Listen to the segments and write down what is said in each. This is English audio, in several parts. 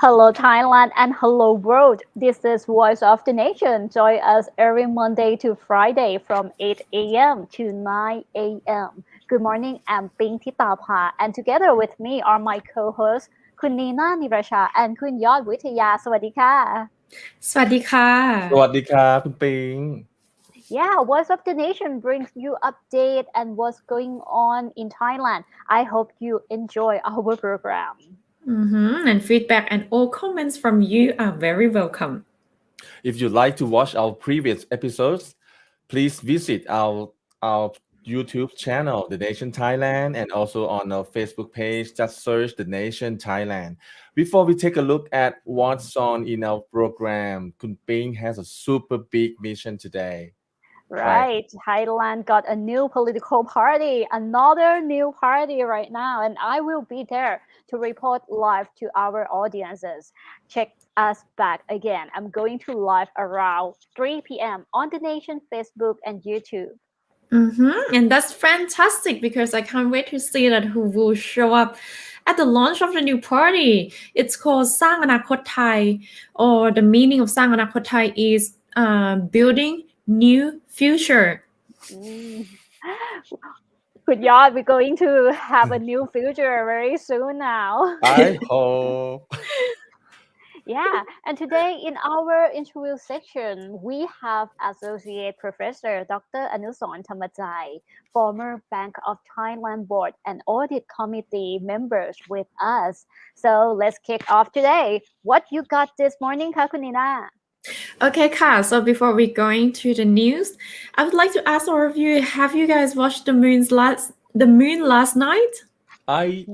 Hello Thailand and hello world. This is Voice of the Nation. Join us every Monday to Friday from 8 a.m. to 9 a.m. Good morning, I'm Ping Thitapha, and together with me are my co-hosts คุณนีน่านิรชา and คุณยอดวิทยา สวัสดีค่ะ สวัสดีค่ะ สวัสดีครับคุณปิง Yeah, Voice of the Nation brings you update and what's going on in Thailand. I hope you enjoy our program. And feedback and all comments from you are very welcome. If you'd like to watch our previous episodes, please visit our YouTube channel, The Nation Thailand, and also on our Facebook page. Just search The Nation Thailand. Before we take a look at what's on in our program, Kun Ping has a super big mission today. Right. Thailand got a new political party, another new party right now, and I will be there to report live to our audiences. Check us back again. I'm going to live around 3 p.m. on the Nation Facebook and YouTube. And that's fantastic because I can't wait to see that who will show up at the launch of the new party. It's called สร้างอนาคตไทย or the meaning of สร้างอนาคตไทย is building new future. Good God, we're going to have a new future very soon now. I hope. Yeah, and today in our interview section, we have Associate Professor Dr. Anusorn Tamajai, former Bank of Thailand Board and Audit Committee members with us. So let's kick off today. What you got this morning, Ka Kunina? Okay, Ka, so before we go into the news, I would like to ask all of you, have you guys watched the moon last night? I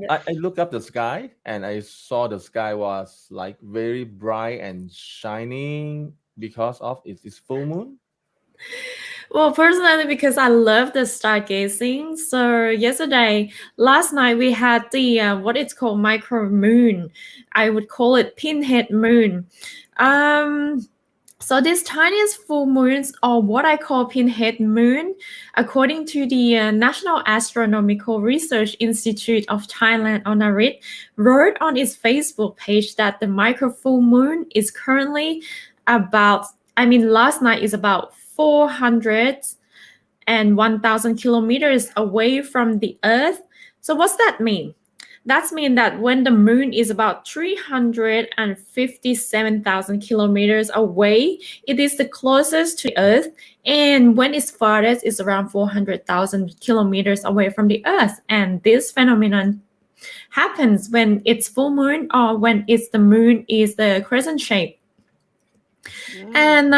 looked up the sky and I saw the sky was like very bright and shining because of its full moon. Well, personally, because I love the stargazing. So last night we had the what it's called micro moon. I would call it pinhead moon. So these tiniest full moons, or what I call pinhead moon, according to the National Astronomical Research Institute of Thailand, NARIT, wrote on its Facebook page that the micro full moon is currently last night is about 401,000 kilometers away from the Earth. So what's that mean? That means that when the moon is about 357,000 kilometers away, it is the closest to Earth. And when it's farthest, it's around 400,000 kilometers away from the Earth. And this phenomenon happens when it's full moon or when the moon is the crescent shape. And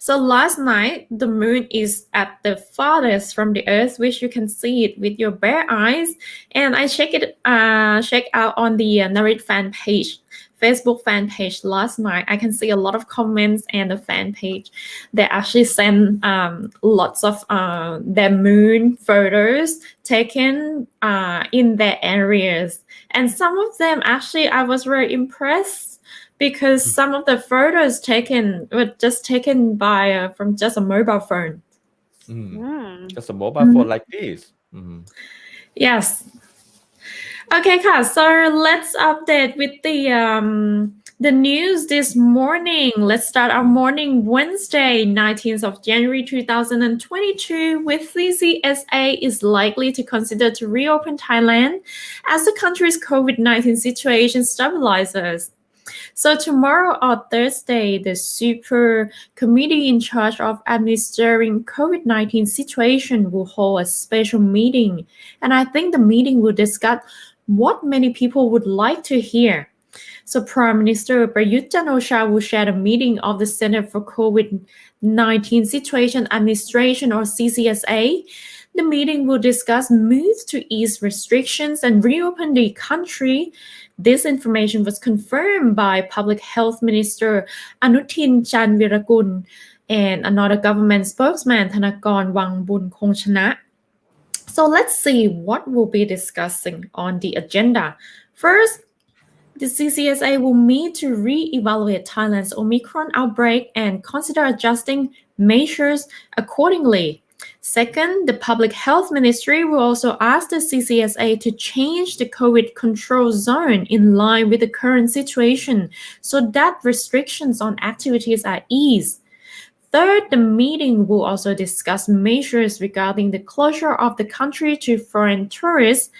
so last night, the moon is at the farthest from the Earth, which you can see it with your bare eyes. And I checked out on the NARIT fan page, Facebook fan page last night. I can see a lot of comments and the fan page. They actually send lots of their moon photos taken in their areas. And some of them actually, I was very impressed, because some of the photos were just taken by from just a mobile phone. Just a mobile phone like this. Yes. Okay, Ka, so let's update with the news this morning. Let's start our morning Wednesday, 19th of January 2022, with CCSA is likely to consider to reopen Thailand as the country's COVID-19 situation stabilizes. So tomorrow or Thursday, the Super Committee in charge of administering COVID-19 situation will hold a special meeting. And I think the meeting will discuss what many people would like to hear. So Prime Minister Prayut will share the meeting of the Center for COVID-19 Situation Administration, or CCSA. The meeting will discuss moves to ease restrictions and reopen the country. This information was confirmed by Public Health Minister Anutin Chanvirakul and another government spokesman, Thanakorn Wangbun Kongchana. So let's see what we'll be discussing on the agenda. First, the CCSA will meet to re-evaluate Thailand's Omicron outbreak and consider adjusting measures accordingly. Second, the Public Health Ministry will also ask the CCSA to change the COVID control zone in line with the current situation so that restrictions on activities are eased. Third, the meeting will also discuss measures regarding the closure of the country to foreign tourists.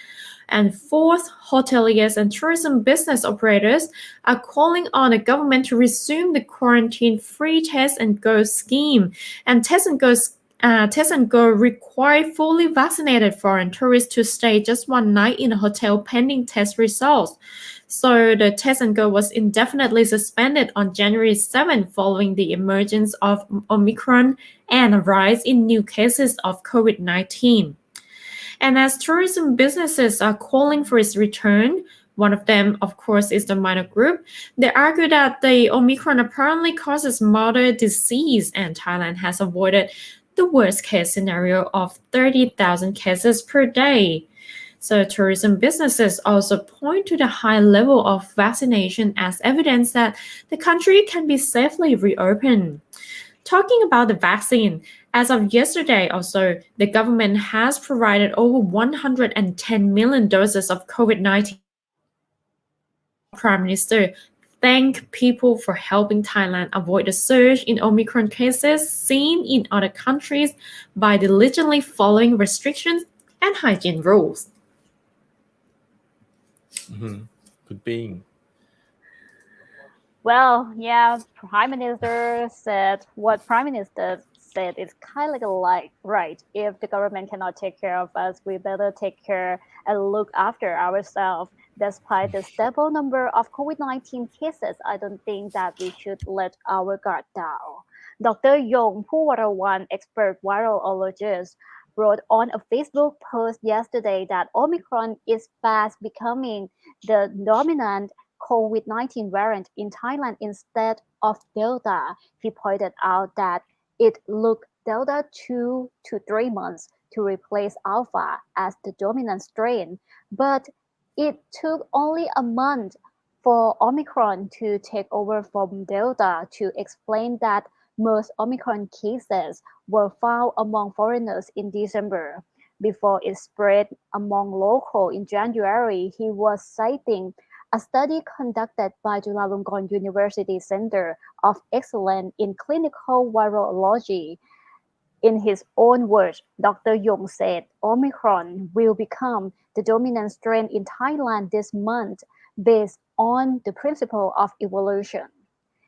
And fourth, hoteliers and tourism business operators are calling on the government to resume the quarantine-free test and go scheme. And test and go require fully vaccinated foreign tourists to stay just one night in a hotel pending test results. So the test and go was indefinitely suspended on January 7th following the emergence of Omicron and a rise in new cases of COVID-19. And as tourism businesses are calling for its return, one of them, of course, is the minor group. They argue that the Omicron apparently causes moderate disease, and Thailand has avoided the worst case scenario of 30,000 cases per day. So, tourism businesses also point to the high level of vaccination as evidence that the country can be safely reopened. Talking about the vaccine, as of yesterday also, the government has provided over 110 million doses of COVID-19. Prime Minister thanked people for helping Thailand avoid the surge in Omicron cases seen in other countries by diligently following restrictions and hygiene rules. Mhm. Good being. Well, yeah, Prime Minister said what Prime Minister said is kind of like right. If the government cannot take care of us, we better take care and look after ourselves. Despite the stable number of COVID-19 cases, I don't think that we should let our guard down. Dr. Yong Puwarawan, expert virologist, wrote on a Facebook post yesterday that Omicron is fast becoming the dominant COVID-19 variant in Thailand instead of Delta. He pointed out that it took Delta 2 to 3 months to replace Alpha as the dominant strain, but it took only a month for Omicron to take over from Delta to explain that most Omicron cases were found among foreigners in December. Before it spread among local in January, he was citing a study conducted by Chulalongkorn University Center of Excellence in Clinical Virology. In his own words, Dr. Yong said Omicron will become the dominant strain in Thailand this month based on the principle of evolution.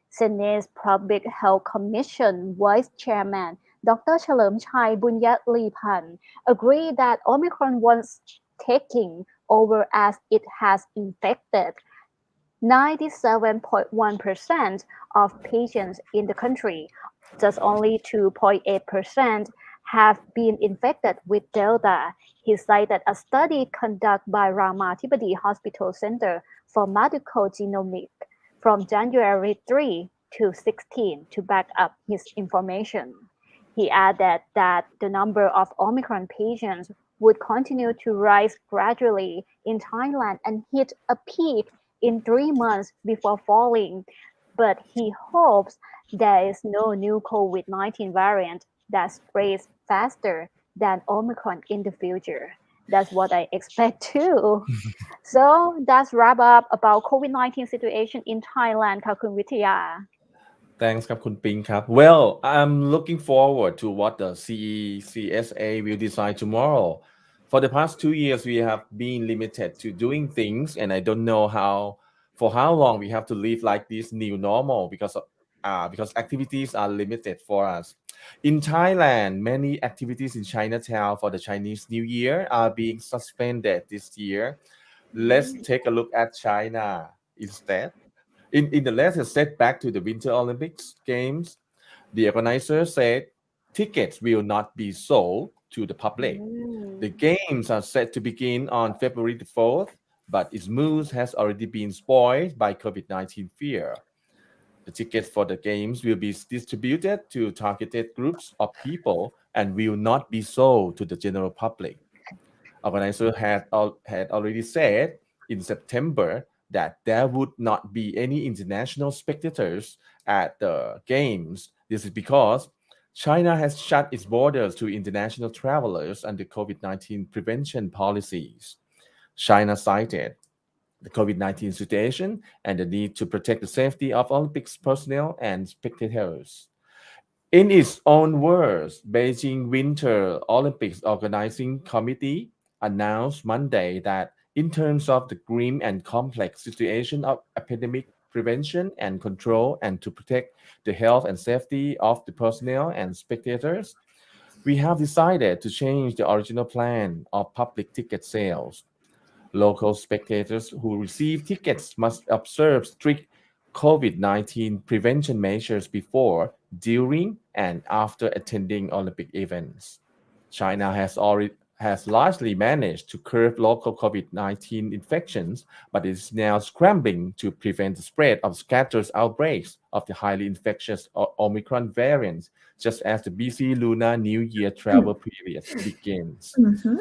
Senate's Public Health Commission Vice Chairman Dr. Chalermchai Bunyatlipan agreed that Omicron was taking over as it has infected 97.1% of patients in the country. Just only 2.8% have been infected with Delta. He cited a study conducted by Ramathibodi Hospital Center for Medical Genomics from January 3 to 16 to back up his information. He added that the number of Omicron patients would continue to rise gradually in Thailand and hit a peak in 3 months before falling, but he hopes there is no new COVID-19 variant that spreads faster than Omicron in the future. That's what I expect too. So that's wrap up about COVID-19 situation in Thailand ค่ะคุณวิทยา Thanks ครับคุณปิงครับ Well, I'm looking forward to what the CCSA will decide tomorrow. For the past 2 years, we have been limited to doing things, and I don't know for how long we have to live like this new normal because activities are limited for us. In Thailand, many activities in Chinatown for the Chinese New Year are being suspended this year. Let's take a look at China instead. In the letter sent back to the Winter Olympics Games, the organizer said tickets will not be sold to the อื public. ม The games are set to begin on February the 4th, but its mood has already been spoiled by COVID-19 fear. The tickets for the games will be distributed to targeted groups of people and will not be sold to the general public. Organizer had already said in September that there would not be any international spectators at the games. This is because China has shut its borders to international travelers under COVID-19 prevention policies. China cited the COVID-19 situation and the need to protect the safety of Olympics personnel and spectators. In its own words, Beijing Winter Olympics Organizing Committee announced Monday that in terms of the grim and complex situation of epidemic prevention and control and to protect the health and safety of the personnel and spectators, we have decided to change the original plan of public ticket sales. Local spectators who receive tickets must observe strict COVID-19 prevention measures before, during, and after attending Olympic events. China has largely managed to curb local COVID-19 infections, but is now scrambling to prevent the spread of scattered outbreaks of the highly infectious Omicron variant, just as the busy Lunar New Year travel period begins. Mhm.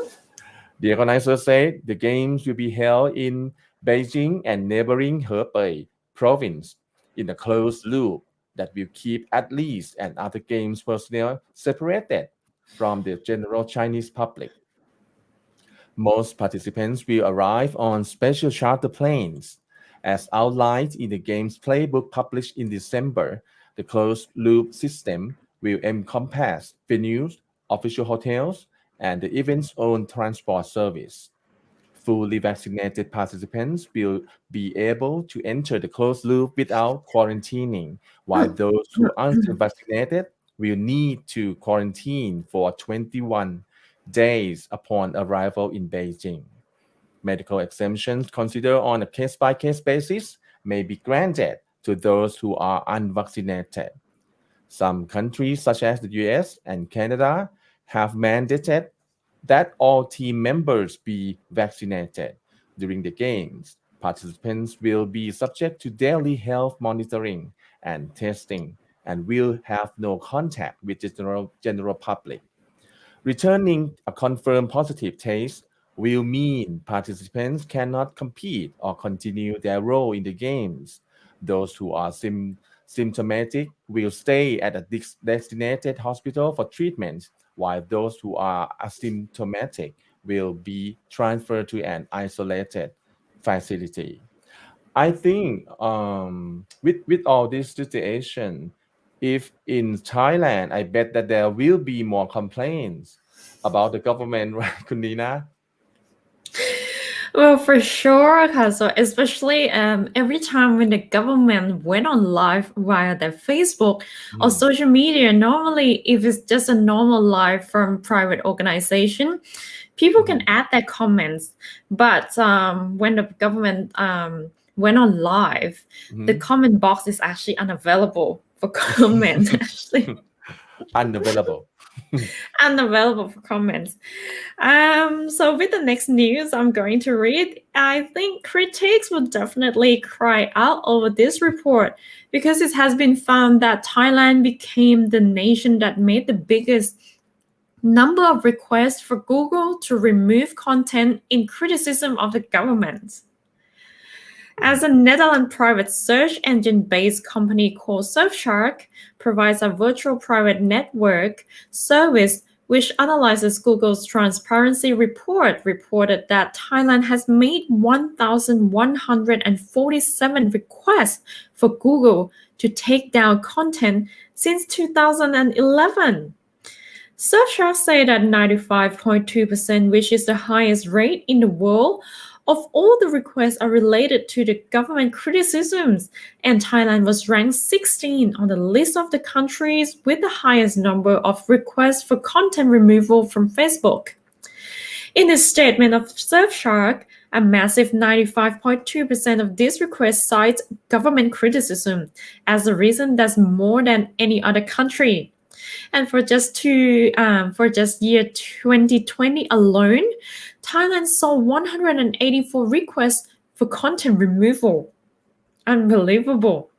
The organizers say the games will be held in Beijing and neighboring Hebei province in a closed loop that will keep athletes and other games personnel separated from the general Chinese public. Most participants will arrive on special charter planes. As outlined in the game's playbook published in December, the closed loop system will encompass venues, official hotels, and the event's own transport service. Fully vaccinated participants will be able to enter the closed loop without quarantining, while those who aren't vaccinated will need to quarantine for 21 days upon arrival in Beijing. Medical exemptions considered on a case by case basis may be granted to those who are unvaccinated. Some countries, such as the US and Canada, have mandated that all team members be vaccinated. During the Games, participants will be subject to daily health monitoring and testing and will have no contact with the general public. Returning a confirmed positive test will mean participants cannot compete or continue their role in the games. Those who are symptomatic will stay at a designated hospital for treatment, while those who are asymptomatic will be transferred to an isolated facility. I think with all this situation, if in Thailand, I bet that there will be more complaints about the government, right, Kunina? Well, for sure, so especially every time when the government went on live via their Facebook or Mm, social media, normally if it's just a normal live from private organization, people can mhm, add their comments. But when the government went on live, the mhm. comment box is actually unavailable for comment. Actually, Unavailable. unavailable for comments. So with the next news I'm going to read, I think critics will definitely cry out over this report because it has been found that Thailand became the nation that made the biggest number of requests for Google to remove content in criticism of the government. As a Netherlands private search engine based company called Surfshark provides a virtual private network service which analyzes Google's transparency report, reported that Thailand has made 1,147 requests for Google to take down content since 2011. Surfshark say that 95.2%, which is the highest rate in the world, of all the requests are related to the government criticisms, and Thailand was ranked 16 on the list of the countries with the highest number of requests for content removal from Facebook. In a statement of Surfshark, a massive 95.2% of these requests cite government criticism as the reason that's more than any other country. And for just year 2020 alone, Thailand saw 184 requests for content removal. Unbelievable.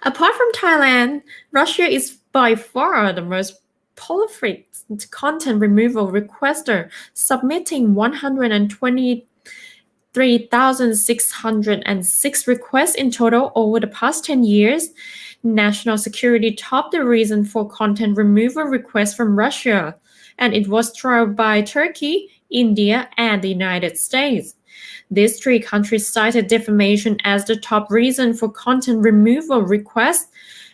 Apart from Thailand, Russia is by far the most prolific content removal requester, submitting 123,606 requests in total over the past 10 years. National security topped the reason for content removal requests from Russia, and it was trailed by Turkey, India, and the United States. These three countries cited defamation as the top reason for content removal requests.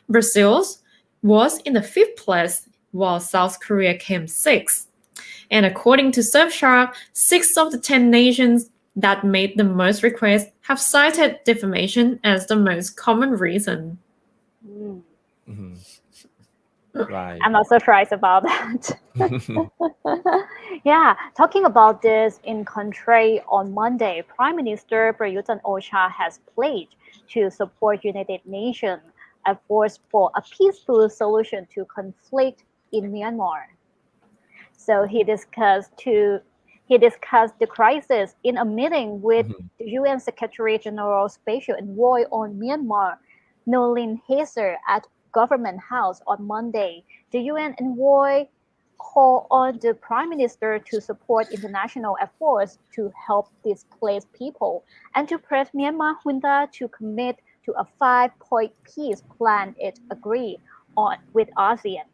Brazil's was in the fifth place, while South Korea came sixth. And according to Surfshark, 6 of the 10 nations that made the most requests have cited defamation as the most common reason. Mm. Mhm. Right. I'm not surprised about that. Yeah, talking about this in country on Monday, Prime Minister Prayut has pledged to support United Nations efforts for a peaceful solution to conflict in Myanmar. So he discussed the crisis in a meeting with Mhm. the UN Secretary General Special Envoy on Myanmar, Noeleen Heyzer, at Government House on Monday. The UN envoy called on the Prime Minister to support international efforts to help displaced people and to press Myanmar junta to commit to a five-point peace plan it agreed on with ASEAN.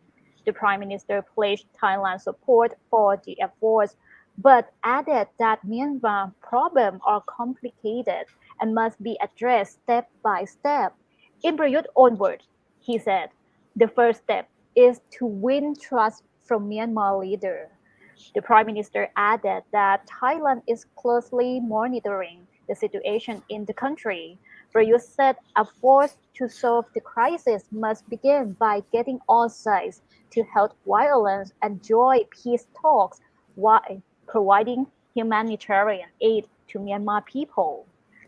The Prime Minister pledged Thailand's support for the efforts, but added that Myanmar problems are complicated and must be addressed step by step. In Prayut's own words, he said, the first step is to win trust from Myanmar leaders. The Prime Minister added that Thailand is closely monitoring the situation in the country. Prayut said efforts to solve the crisis must begin by getting all sides to halt violence and join peace talks while providing humanitarian aid to Myanmar people.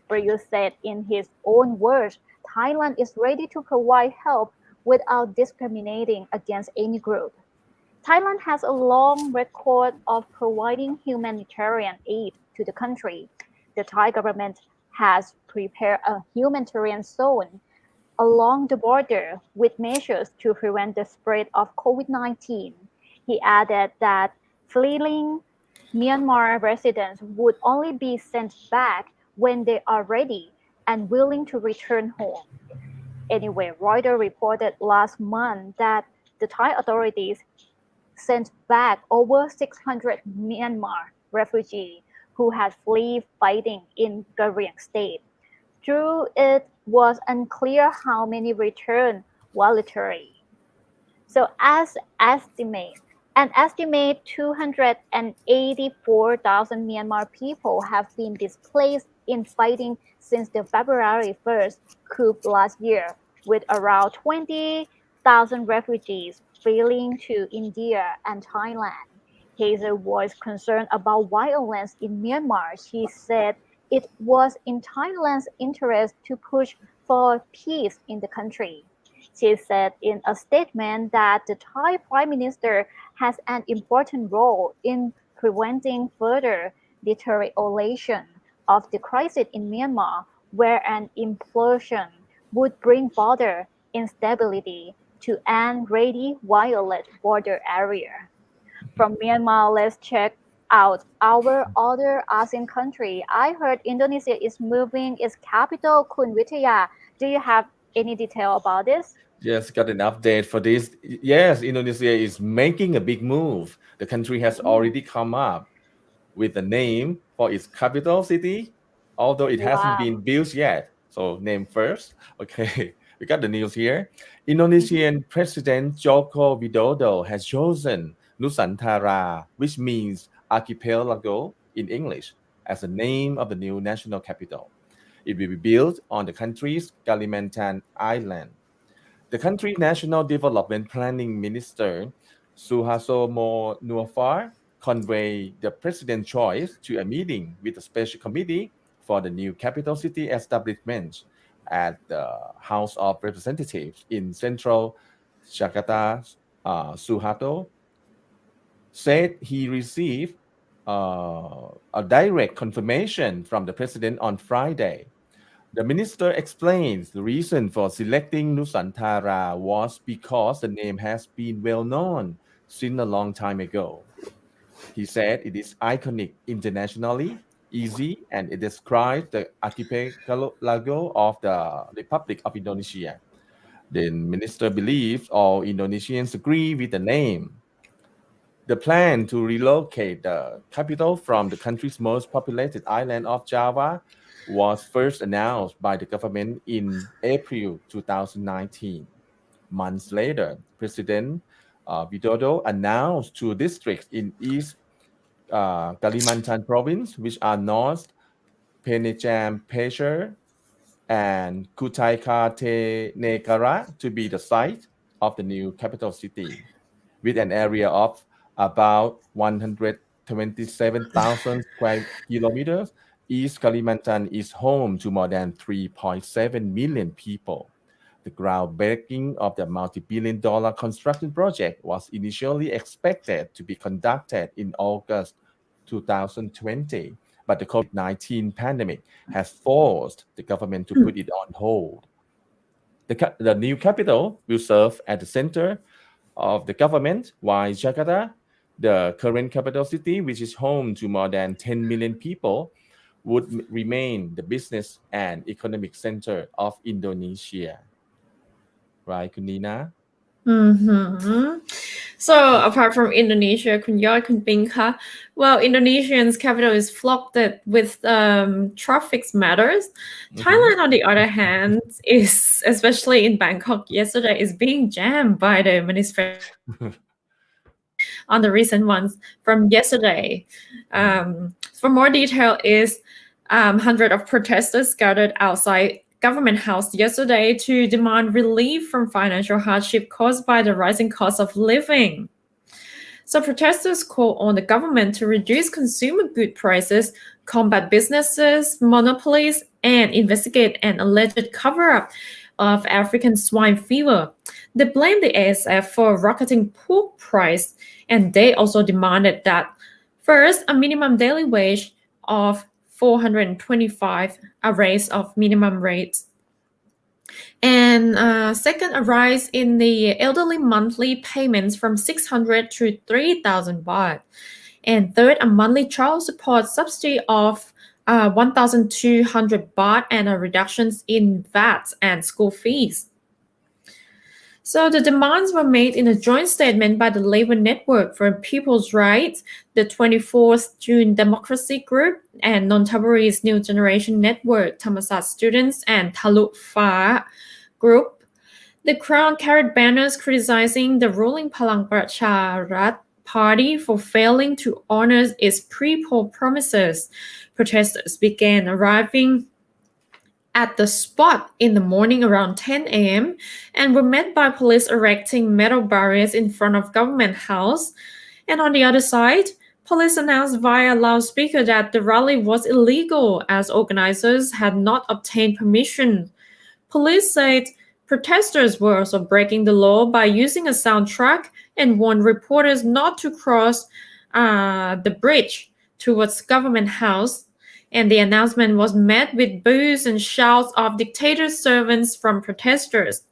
Prayut said in his own words, Thailand is ready to provide help without discriminating against any group. Thailand has a long record of providing humanitarian aid to the country. The Thai government has prepared a humanitarian zone along the border with measures to prevent the spread of COVID-19. He added that fleeing Myanmar residents would only be sent back when they are ready and willing to return home. Anyway, Reuters reported last month that the Thai authorities sent back over 600 Myanmar refugees who had fled fighting in Gariang state. Though it was unclear how many returned voluntarily. So as estimate, an estimated 284,000 Myanmar people have been displaced in fighting since the February 1st coup last year, with around 20,000 refugees fleeing to India and Thailand. Hazel voiced concern about violence in Myanmar. She said it was in Thailand's interest to push for peace in the country. She said in a statement that the Thai Prime Minister has an important role in preventing further deterioration of the crisis in Myanmar, where an implosion would bring further instability to an already violent border area. From Myanmar, let's check out our other ASEAN country. I heard Indonesia is moving its capital, Kun Vitaya. Do you have any detail about this? Yes, got an update for this. Yes, Indonesia is making a big move. The country has Mm, already come up with a name for its capital city, although it hasn't wow. been built yet. So, name first. Okay, we got the news here. Mhm. Indonesian President Joko Widodo has chosen Nusantara, which means archipelago in English, as the name of the new national capital. It will be built on the country's Kalimantan Island. The country National Development Planning Minister Suharto Nuafar conveyed the president's choice to a meeting with the special committee for the new capital city establishment at the House of Representatives in central Jakarta. Suharto said he received a direct confirmation from the president on Friday. The minister explains the reason for selecting Nusantara was because the name has been well known since a long time ago. He said it is iconic internationally, easy, and it describes the archipelago of the Republic of Indonesia. The minister believes all Indonesians agree with the name. The plan to relocate the capital from the country's most populated island of Java was first announced by the government in April 2019. Months later, President Widodo announced two districts in East Kalimantan province, which are North Penajam Pasir and Kutai Kartanegara, to be the site of the new capital city, with an area of about 127,000 square kilometers. East Kalimantan is home to more than 3.7 million people. The groundbreaking of the multi-billion dollar construction project was initially expected to be conducted in August 2020, but the COVID-19 pandemic has forced the government to put it on hold. The new capital will serve at the center of the government, while Jakarta, the current capital city, which is home to more than 10 million people, would remain the business and economic center of Indonesia. Right, Kunina? Mm-hmm. So apart from Indonesia, Kun Yoi, Kun Pinka, well, Indonesian's capital is flooded with traffic matters. Thailand, on the other hand, is especially in Bangkok yesterday, is being jammed by the manifestation on the recent ones from yesterday. For more detail, is hundreds of protesters gathered outside government house yesterday to demand relief from financial hardship caused by the rising cost of living. So protesters call on the government to reduce consumer good prices, combat businesses, monopolies, and investigate an alleged cover-up of African swine fever. They blame the ASF for rocketing pork price, and they also demanded that first, a minimum daily wage of 425, a raise of minimum rates. And second, a rise in the elderly monthly payments from 600 to 3,000 baht. And third, a monthly child support subsidy of 1,200 baht and a reductions in VAT and school fees. So the demands were made in a joint statement by the Labor Network for People's Rights, the 24th June Democracy Group, and Non-Tabure's New Generation Network, Thammasat Students, and Thalut Fa Group. The crowd carried banners criticizing the ruling Palang Pracharat Party for failing to honor its pre-poll promises. Protesters began arriving at the spot in the morning around 10 a.m. and were met by police erecting metal barriers in front of government house. And on the other side, police announced via loudspeaker that the rally was illegal as organizers had not obtained permission. Police said protesters were also breaking the law by using a soundtrack and warned reporters not to cross the bridge towards government house. And the announcement was met with boos and shouts of dictator servants from protesters.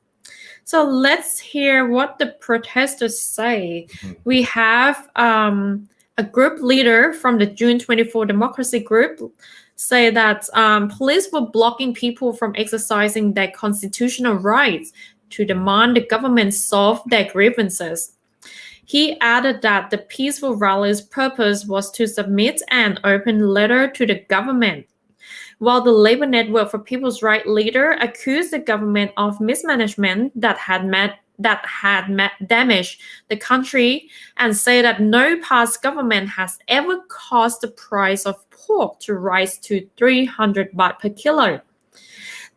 So let's hear what the protesters say. We have a group leader from the June 24 Democracy Group say that police were blocking people from exercising their constitutional rights to demand the government solve their grievances. He added that the peaceful rally's purpose was to submit an open letter to the government, while the Labor Network for People's Rights leader accused the government of mismanagement that had damaged the country and said that no past government has ever caused the price of pork to rise to 300 baht per kilo.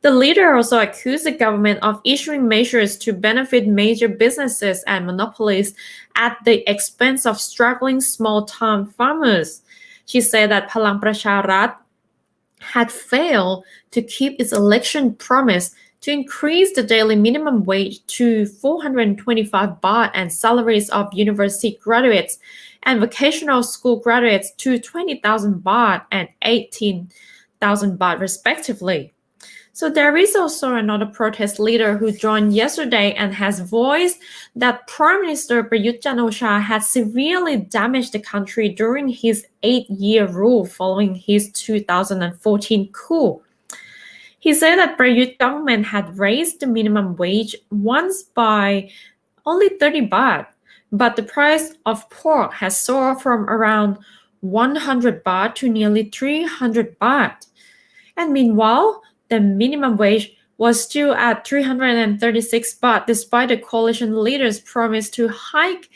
The leader also accused the government of issuing measures to benefit major businesses and monopolies at the expense of struggling small-time farmers. She said that Palang Pracharat had failed to keep its election promise to increase the daily minimum wage to 425 baht and salaries of university graduates and vocational school graduates to 20,000 baht and 18,000 baht respectively. So there is also another protest leader who joined yesterday and has voiced that Prime Minister Prayut Chan-o-cha had severely damaged the country during his 8-year rule following his 2014 coup. He said that Prayut government had raised the minimum wage once by only 30 baht, but the price of pork has soared from around 100 baht to nearly 300 baht. And meanwhile, the minimum wage was still at 336 baht despite the coalition leaders' promise to hike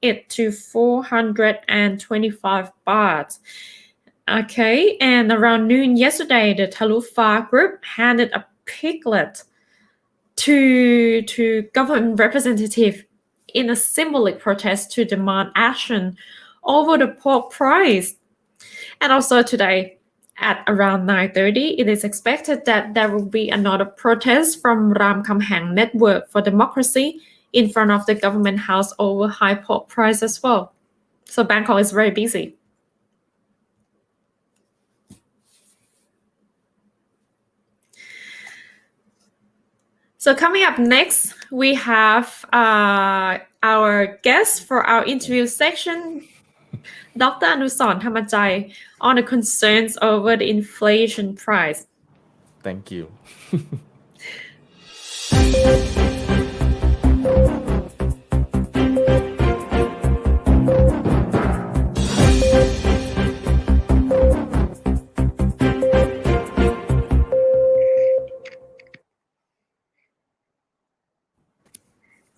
it to 425 baht. Okay, and around noon yesterday, the Talufa group handed a piglet to government representative in a symbolic protest to demand action over the pork price. And also today, at around 9:30, it is expected that there will be another protest from Ram Kamheng Network for Democracy in front of the government house over high pork price as well. So Bangkok is very busy. So coming up next, we have our guest for our interview section, Dr. Anusorn Tamajai, on the concerns over the inflation price. Thank you.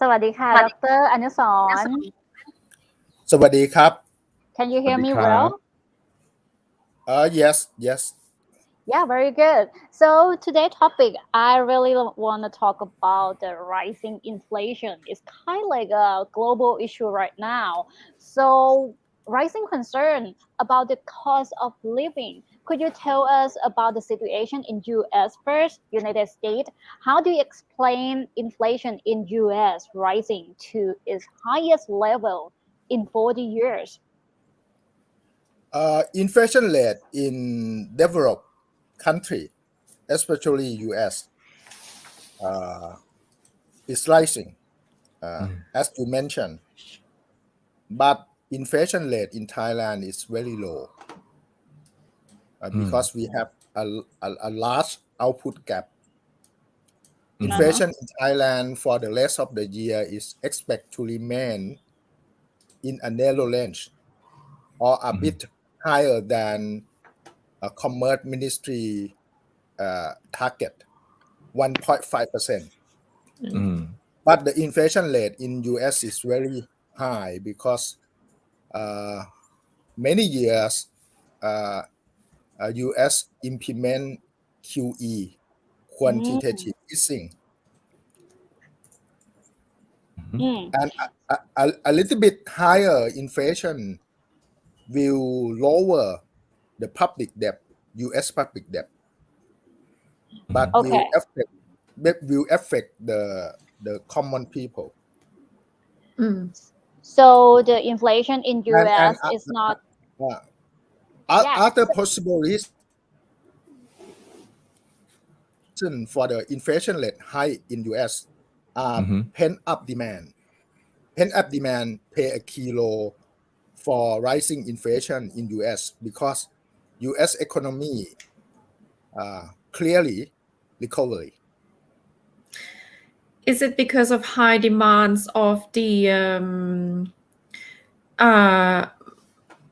สวัสดีค่ะ Dr. Anusorn สวัสดีครับ Can you hear me สวัสดีครับ well? yes Yeah, very good. So today's topic, I really want to talk about the rising inflation. It's kind of like a global issue right now. So rising concern about the cost of living. Could you tell us about the situation in US first, United States? How do you explain inflation in US rising to its highest level in 40 years? Inflation rate in developed country, especially US, is rising, as you mentioned. But inflation rate in Thailand is very low because we have a large output gap. Inflation in Thailand for the rest of the year is expected to remain in a narrow range or a bit higher than a Commerce Ministry target 1.5%. But the inflation rate in US is very high because many years US implement QE, quantitative easing, and a little bit higher inflation will lower the public debt, US public debt, but will affect the common people. So the inflation in US is not. Other possible reason for the inflation rate high in US are pent-up demand. Pent-up demand play a key role for rising inflation in US because US economy clearly recovery. Is it because of high demands of the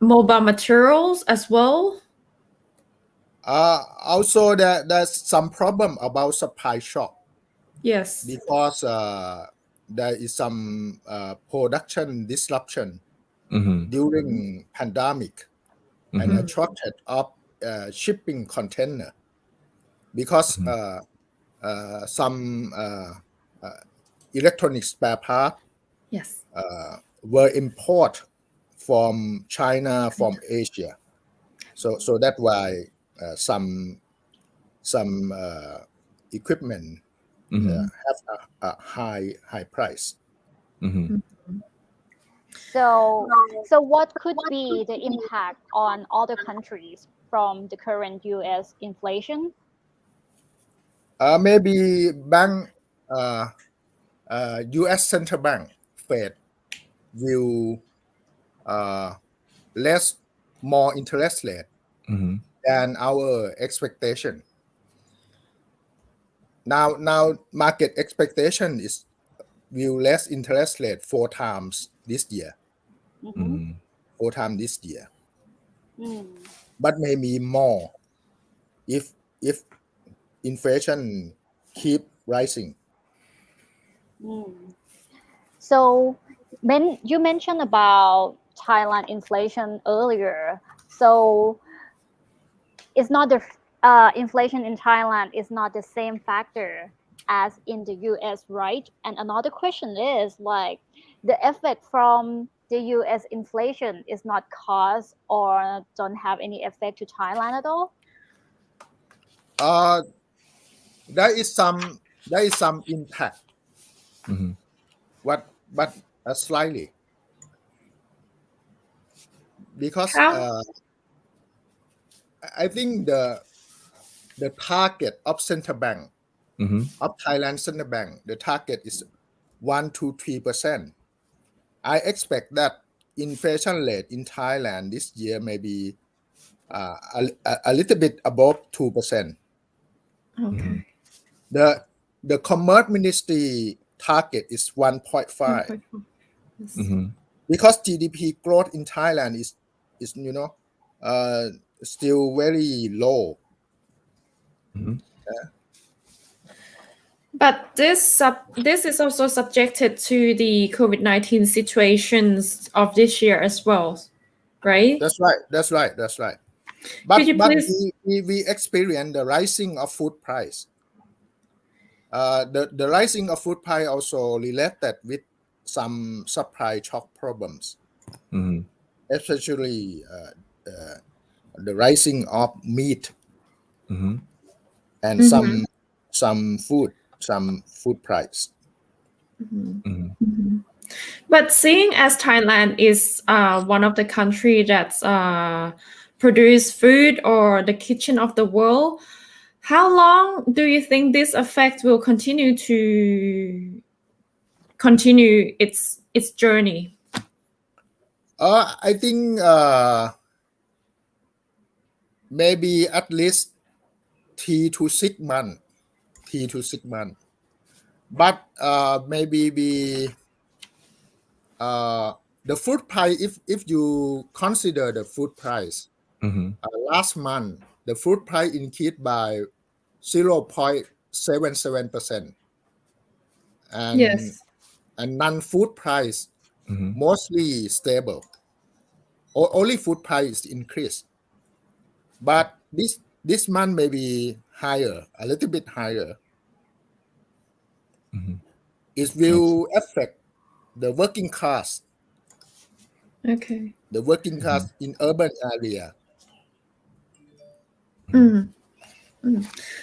mobile materials as well? Also, there's some problem about supply shock. Yes. Because there is some production disruption during pandemic and a shortage of shipping container because some electronic spare part were imported from China, from Asia. So that's why some equipment have a high price. So what could be the impact on other countries from the current US inflation? Maybe bank, U.S. Central Bank Fed will less more interest rate than our expectation. Now market expectation is will less interest rate 4 times this year. Mm-hmm. 4 times this year, Mm. but maybe more if inflation keep rising. Mm. So, you mentioned about Thailand inflation earlier. So, it's not the inflation in Thailand is not the same factor as in the US, right? And another question is like the effect from the US inflation is not caused or don't have any effect to Thailand at all. Uh, there is some impact, but slightly, because How? I think the target of central bank of Thailand Central Bank, the target is 1 to 3%. I expect that inflation rate in Thailand this year may be a little bit above 2%. Okay. The Commerce Ministry target is 1.5, 1.4. Yes. because GDP growth in Thailand is uh, still very low. But this is also subjected to the COVID-19 situations of this year as well, right? That's right. Could you But please? we experience the rising of food price. The rising of food price also related with some supply shock problems, especially the rising of meat and some food price. But seeing as Thailand is one of the country that's produce food or the kitchen of the world, how long do you think this effect will continue its journey? I think maybe at least 3 to 6 months. 3 to 6 months. But maybe the food price, if you consider the food price, last month the food price increased by 0.77%, and Yes. non-food price mostly stable. Only food price increased, but this month may be higher, a little bit higher. It will affect the working class, Okay. in urban area.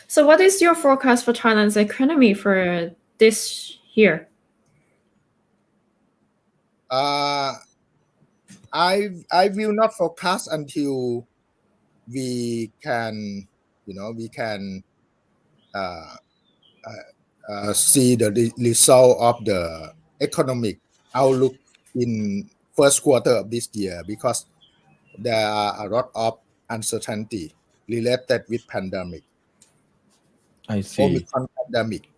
So what is your forecast for Thailand's economy for this year? I will not forecast until we can uh, see the result of the economic outlook in first quarter of this year, because there are a lot of uncertainty related with pandemic, I see. Omicron pandemic.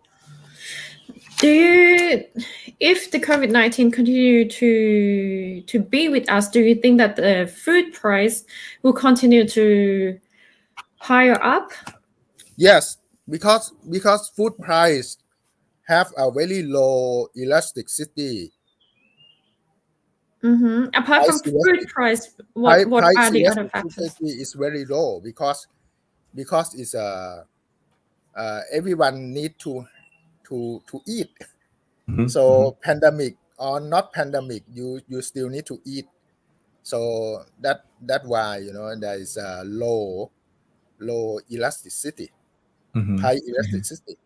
If the COVID-19 continue to be with us, do you think that the food price will continue to higher up? Yes, because food price have a very low elasticity. Apart from Price food elastic, price, price what price are the other factors? elasticity is very low, because it's everyone need to eat. So pandemic or not pandemic, you still need to eat. So that why there is a low elasticity, high elasticity.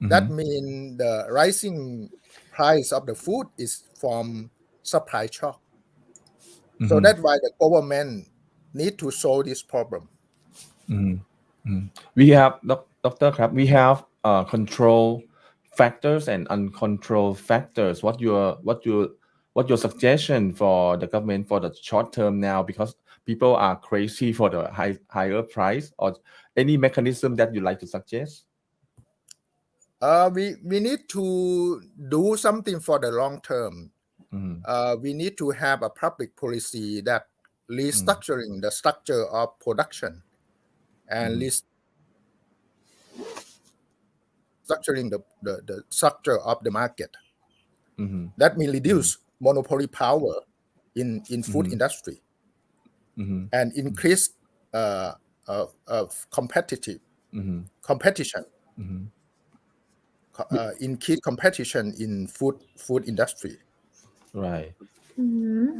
That means the rising price of the food is from supply shock. So that's why the government need to solve this problem. We have Doctor Crab, we have control factors and uncontrolled factors. What your suggestion for the government for the short term now, because people are crazy for the higher price, or any mechanism that you like to suggest? We need to do something for the long term. We need to have a public policy that restructuring the structure of production and restructuring the structure of the market. That will reduce monopoly power in food industry and increase competition, increase competition in food industry. Right.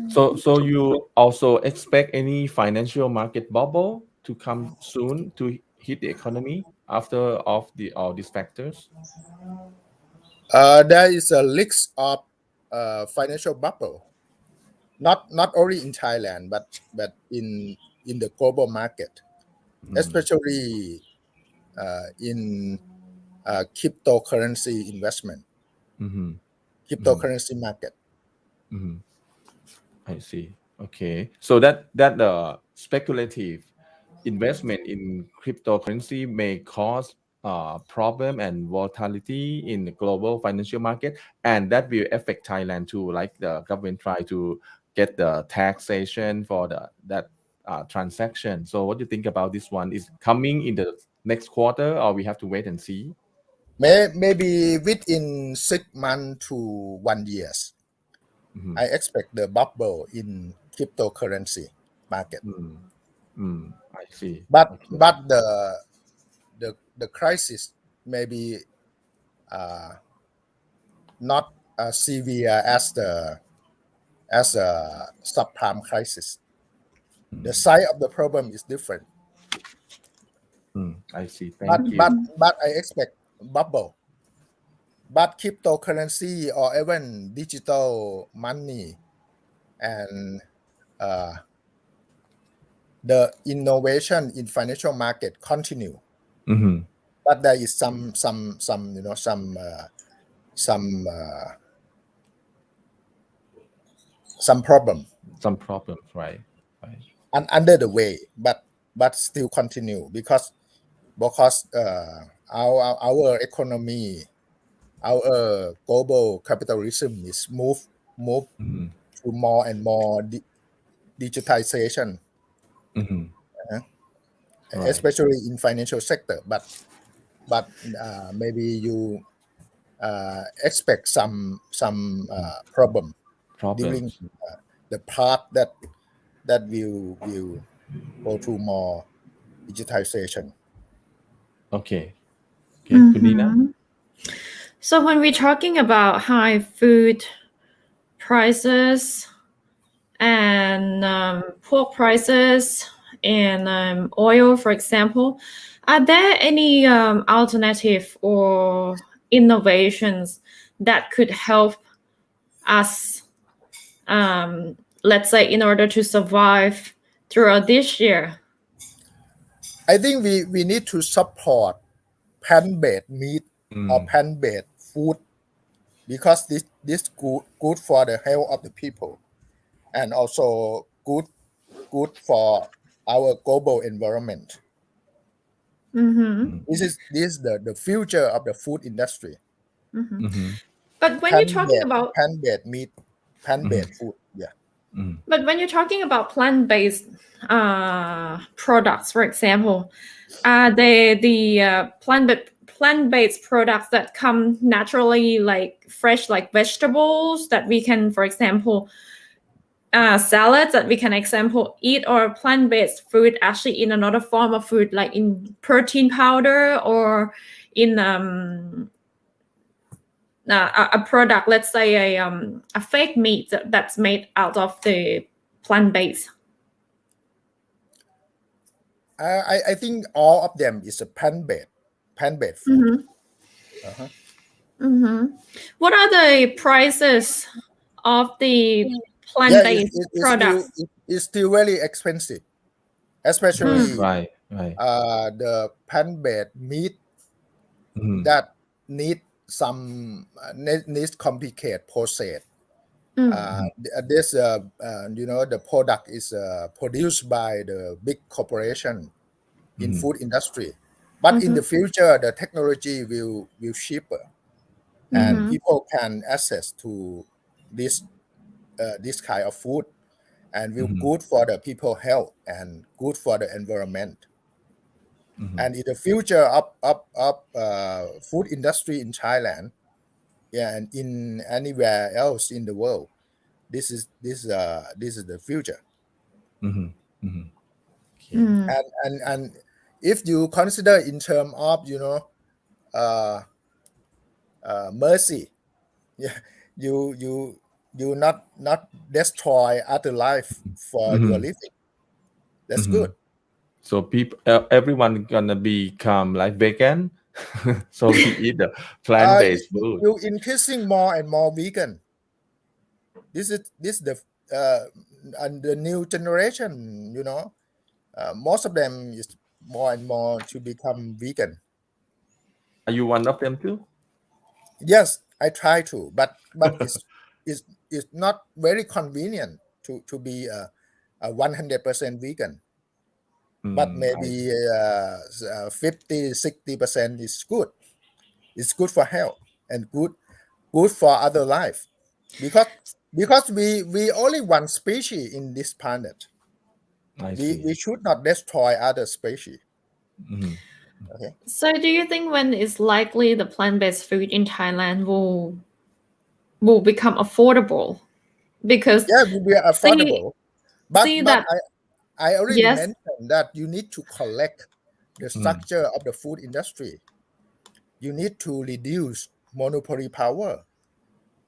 So you also expect any financial market bubble to come soon to hit the economy after all these factors? There is a risk of financial bubble, not only in Thailand but in the global market, especially in cryptocurrency investment, cryptocurrency market. I see. Okay. So that speculative investment in cryptocurrency may cause problem and volatility in the global financial market, and that will affect Thailand too. Like the government try to get the taxation for that transaction. So what do you think about this one? Is coming in the next quarter, or we have to wait and see? Maybe within 6 months to 1 year, I expect the bubble in cryptocurrency market. I see. But Okay. but the crisis may be not as severe as the subprime crisis. The size of the problem is different. I see. Thank you. But I expect bubble. But cryptocurrency or even digital money and the innovation in financial market continue. But there is some problem. Some problems, right? And under the way, but still continue because our economy, our global capitalism is move to more and more digitization, especially in financial sector. But maybe you expect some problem during the part that will go to more digitization. Okay. Kunina? So when we're talking about high food prices and pork prices and oil, for example, are there any alternative or innovations that could help us, let's say, in order to survive throughout this year? I think we need to support plant-based meat or plant-based food because this good for the health of the people and also good for our global environment. This is the future of the food industry. But when you're talking about plant-based meat, plant-based food, yeah. But when you're talking about plant-based products, for example, are they the plant-based products that come naturally, like fresh, like vegetables that we can, for example, salads that we can, example, eat, or plant-based food actually in another form of food, like in protein powder or in a product, let's say a fake meat that's made out of the plant-based? I think all of them is a plant-based food. What are the prices of the plant-based products? It's still very expensive, especially right. the plant-based meat that need some needs complicated process. This the product is produced by the big corporation in food industry, but in the future the technology will cheaper, and people can access to this this kind of food, and will good for the people health and good for the environment. And in the future of food industry in Thailand, and in anywhere else in the world, this is the future. Okay. And if you consider in terms of uh, mercy, yeah, you not destroy other life for your living. That's good. So people, everyone gonna become like vegan, so we eat the plant-based food. You increasing more and more vegan. This is the and the new generation. Most of them is more and more to become vegan. Are you one of them too? Yes, I try to, but it's not very convenient to be a 100% vegan. But maybe 50-60% is good. It's good for health and good for other life, because we only one species in this planet. I We see. should not destroy other species. Okay. So do you think when it's likely the plant-based food in Thailand will become affordable? Because Yeah, it will be see affordable. But that I already yes. mentioned that you need to collect the structure of the food industry. You need to reduce monopoly power,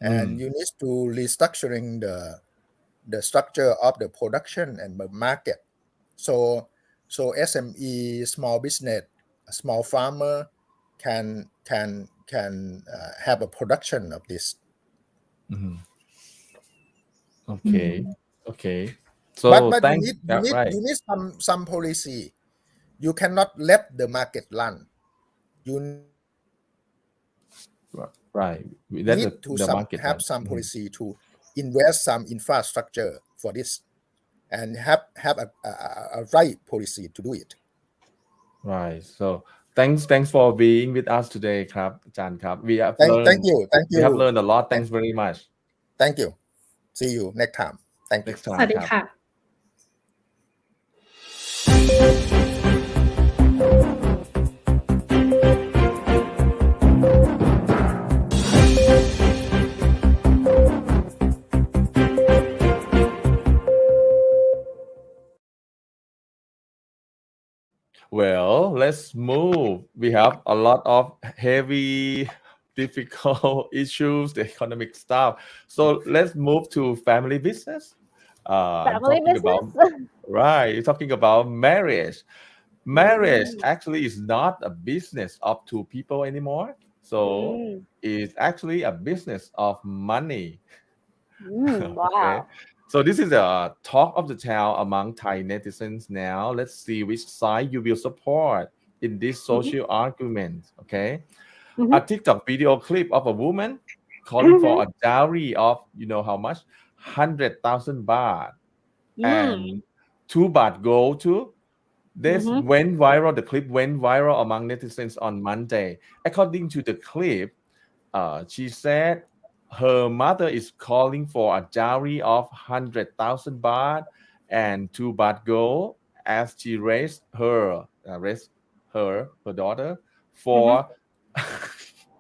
and you need to restructuring the structure of the production and the market. So SME, small business, a small farmer can have a production of this. Okay. Okay. But So thank. Yeah, right. you need some policy. You cannot let the market run. You Right. Let need to the market have run. some policy to invest some infrastructure for this, and have a right policy to do it. Right. So thanks for being with us today, ครับอาจารย์ครับ Thank you, we have learned a lot. Thanks very much. thank you. See you next time. Thank you. Next สวัส time ดี ครับ ค่ะ Well, let's move. We have a lot of heavy, difficult issues, the economic stuff. So let's move to family business. Family Talking about business. right, talking about marriage. Marriage Mm, actually is not a business of two people anymore. So mm, it's actually a business of money. Okay. wow. So this is a talk of the town among Thai netizens now. Let's see which side you will support in this Mhm, social argument. Okay. mhm, A TikTok video clip of a woman calling mhm, for a dowry of, you know how much? 100,000 baht mm, and 2 baht gold too. This mhm, went viral. The clip went viral among netizens on Monday. According to the clip, she said her mother is calling for a dowry of 100,000 baht and 2 baht gold as she raised her daughter mhm. for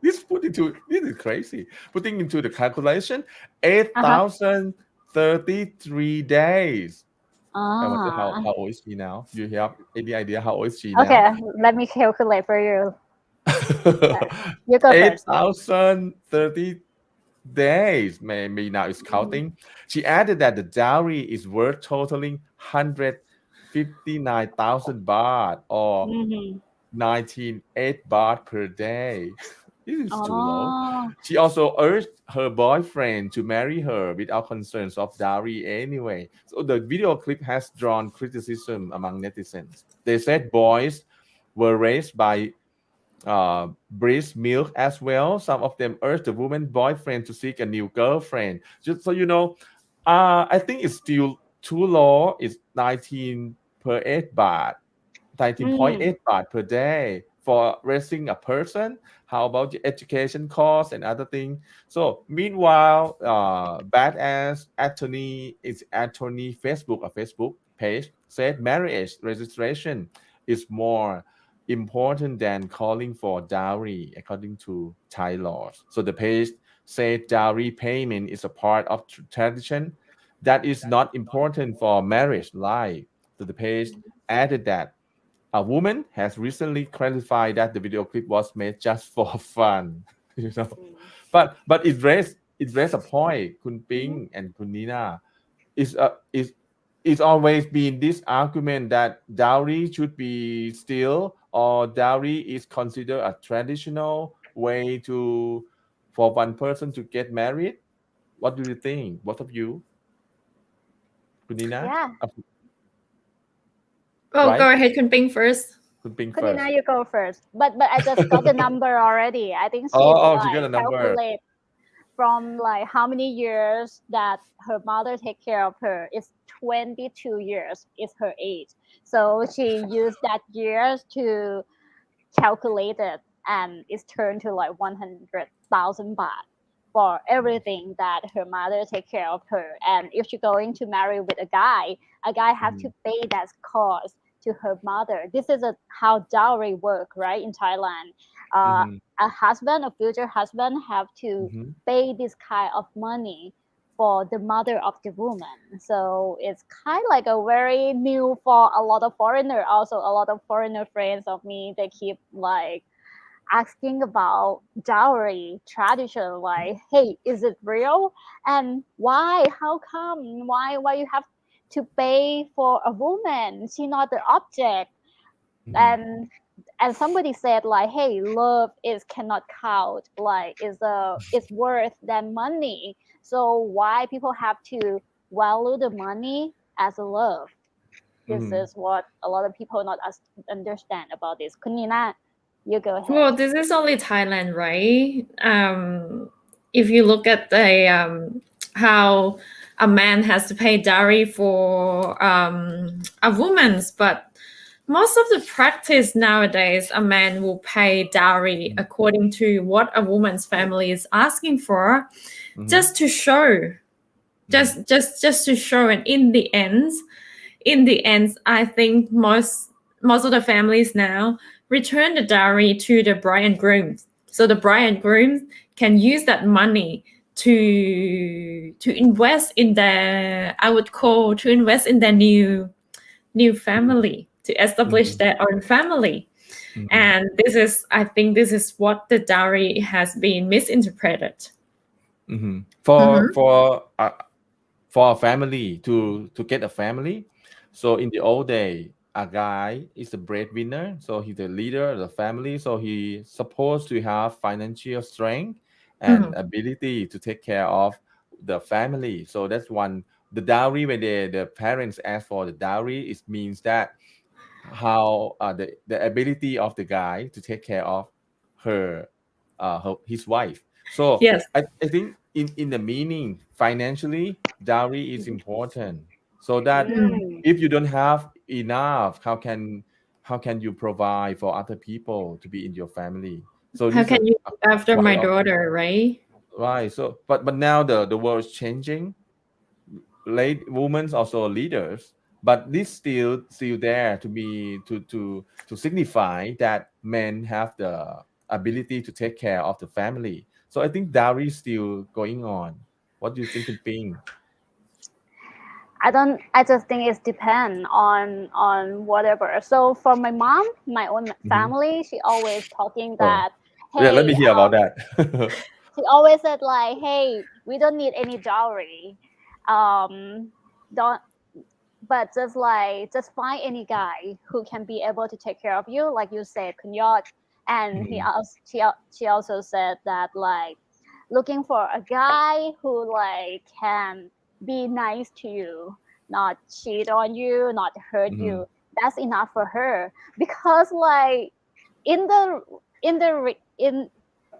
this is crazy. Putting into the calculation, Uh-huh. 8,033 days. I wonder Ah, how old is she now? Do you have any idea how old is she now? okay, let me calculate for you. You go first. 8,030 days. Maybe now it's Mm, counting. She added that the dowry is worth totaling 159,000 baht or mhm. 19.8 baht per day. This is too low. Oh, She also urged her boyfriend to marry her without concerns of dowry anyway. So the video clip has drawn criticism among netizens. They said boys were raised by breast milk as well. Some of them urge the woman boyfriend to seek a new girlfriend. Just so you know, I think it's still too low. It's 19 per 8 baht, Mm. 19.8 baht per day for raising a person. How about the education costs and other things? So meanwhile, badass attorney Facebook, a Facebook page, said marriage registration is more important than calling for dowry, according to Thai laws. So the page said dowry payment is a part of tradition that is not important for marriage life. So the page added that a woman has recently clarified that the video clip was made just for fun. you know, Mm. but it raised a point, Kun Mhm. Ping and Kun Nina. Is always been this argument that dowry should be still, or dowry is considered a traditional way to for one person to get married. What do you think, both of you? Kun Nina, Yeah. Oh, right? go ahead, Kun Ping first. Kun Ping Kunina, first. you go first. But I just got the number already. I think she's Oh, she got like a number. calculate from like how many years that her mother take care of her. It's 22 years is her age. So she used that years to calculate it, and it's turned to like 100,000 baht for everything that her mother take care of her. And if she's going to marry with a guy have to Mhm, pay that cost to her mother. This is how dowry work, right, in Thailand. uh, mhm, a husband, a future husband, have to mhm, pay this kind of money for the mother of the woman. So it's kind of like a very new for a lot of foreigner. Also, a lot of foreigner friends of me, they keep like asking about dowry tradition, like, hey, is it real? And why? How come? Why you have to pay for a woman? She not the object. mhm, And somebody said like, hey, love is cannot count, like is worth than money. So why people have to value the money as a love? This mhm, is what a lot of people not understand about this. Kunina, you go ahead. Well, this is only Thailand, right? If you look at the how a man has to pay dowry for a woman's, but most of the practice nowadays, a man will pay dowry according to what a woman's family is asking for, mhm, just to show, mhm, just to show. And in the end, I think most of the families now return the dowry to the bride and groom, so the bride and groom can use that money to invest in their, I would call, to invest in their new family, to establish mhm, their own family. mhm, And I think this is what the dowry has been misinterpreted. mhm. Mm-hmm. For a family to get a family. So in the old day, a guy is the breadwinner, so he's the leader of the family. So he's supposed to have financial strength and Mm-hmm. ability to take care of the family. So that's one. The dowry, when the parents ask for the dowry, it means that how the ability of the guy to take care of her, his wife. So Yes. I think in the meaning financially, dowry is important. So that Mm. Mm. if you don't have enough, how can you provide for other people to be in your family? So How this is can you a look after quite my of daughter, right? right. So but now the world is changing. Late women also leaders, but this still there to be to signify that men have the ability to take care of the family. So I think dowry is still going on. What do you think, Kun Ping? I don't. I just think it's depend on whatever. So for my mom, my own Hmm. family, she always talking Oh, that, yeah. Let me hey, hear about that. she always said like, hey, we don't need any dowry, don't. But just find any guy who can be able to take care of you, like you said, Kunyot. And Mhm, she also said that like looking for a guy who like can be nice to you, not cheat on you, not hurt mhm, you. That's enough for her because like in the in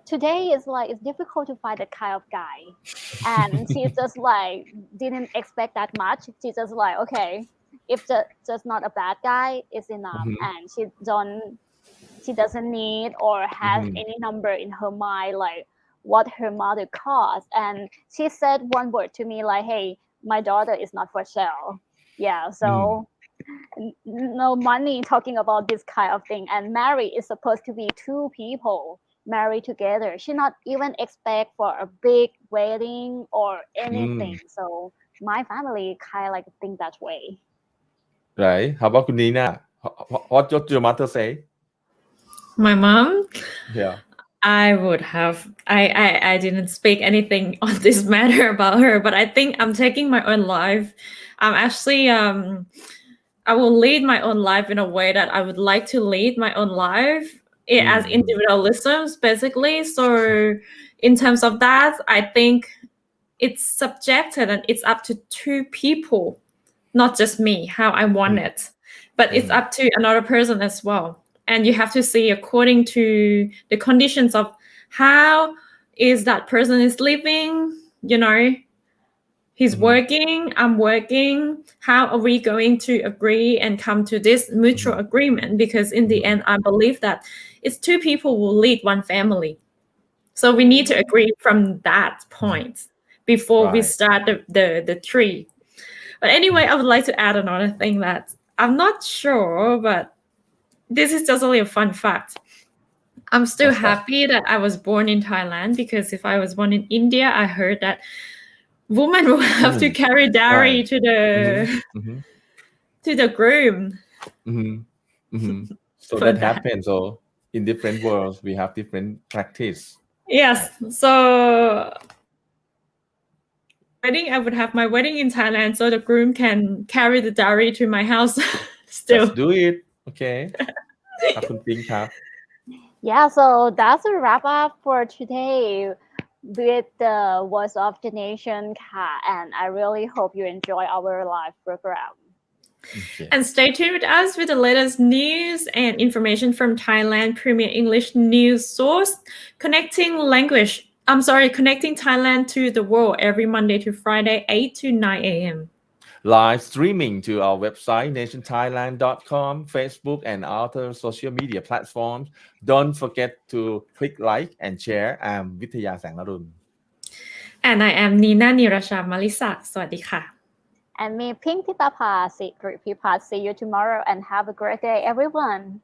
today is like it's difficult to find that kind of guy, and she just like didn't expect that much. She just like, okay, if just not a bad guy is enough, and she doesn't need or has any number in her mind like what her mother cost. And she said one word to me like, hey, my daughter is not for sale. Yeah, so no money talking about this kind of thing. And marriage is supposed to be two people married together. She not even expect for a big wedding or anything. So my family kind of like think that way. Right. How about Nina? What did your mother say? My mom, Yeah. I would have. I didn't speak anything on this matter about her, but I think I'm taking my own life. I'm actually I will lead my own life in a way that I would like to lead my own life as individualisms, basically. So in terms of that, I think it's subjected and it's up to two people, not just me, how I want it, but it's up to another person as well. And you have to see according to the conditions of how is that person is living, he's working, I'm working. How are we going to agree and come to this mutual agreement? Because in the end, I believe that it's two people who lead one family. So we need to agree from that point before we start the tree. But anyway, I would like to add another thing that I'm not sure, but this is just only a fun fact. I'm still happy that I was born in Thailand, because if I was born in India, I heard that women will have to carry dowry to the groom. So that happens. So in different worlds, we have different practice. Yes. So I would have my wedding in Thailand, so the groom can carry the dowry to my house. Still. Let's do it. Okay. Yeah, so that's a wrap up for today with the Voice of the Nation, and I really hope you enjoy our live program. Okay. And stay tuned with us with the latest news and information from Thailand Premier English News Source, connecting Thailand to the world every Monday to Friday, 8 to 9 a.m. Live streaming to our website, nationthailand.com, Facebook, and other social media platforms. Don't forget to click like and share. I'm Vithaya Sangnarun. And I am Nina Nirasha Malisa. สวัสดีค่ะ. And me, Pink Pitapa, see you tomorrow and have a great day, everyone.